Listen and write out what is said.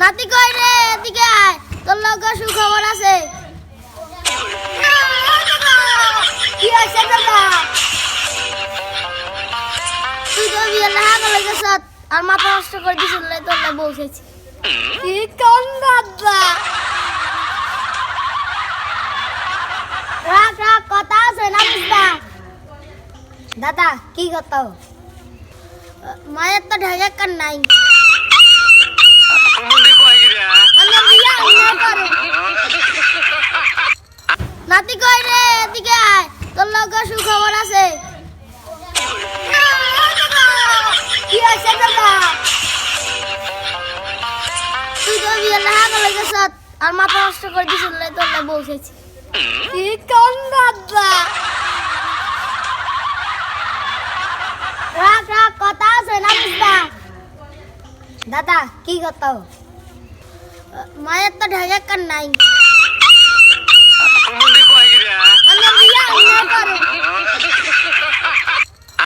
নাতি কই রে, এদিকে আয়, তোর লগে সুখবর আছে। কি হয়েছে দাদা? তুই তো বিয়ে লেখা করে গেছ আর মাথা নষ্ট করে দিছিল, তোর লাই বসেছি। কি কোন দাদা? রাখ রাখ, কথা আছে না বুঝবা। দাদা কি কথা? মায়ের তো ঢেকে কান নাই। নাতি কই রে, এদিকে আয়, তোর লগে সুখবর আছে। কি হয়েছে দাদা? তুই তো বিয়ে লেখা করে গেছ আর মাথা নষ্ট করে দিছিল, তোর লাই বসেছি। কি কোন দাদা? রাখ রাখ, কথা আছে না বুঝবা। দাদা কি কথা? মায়ের তো ঢেকে কান নাই।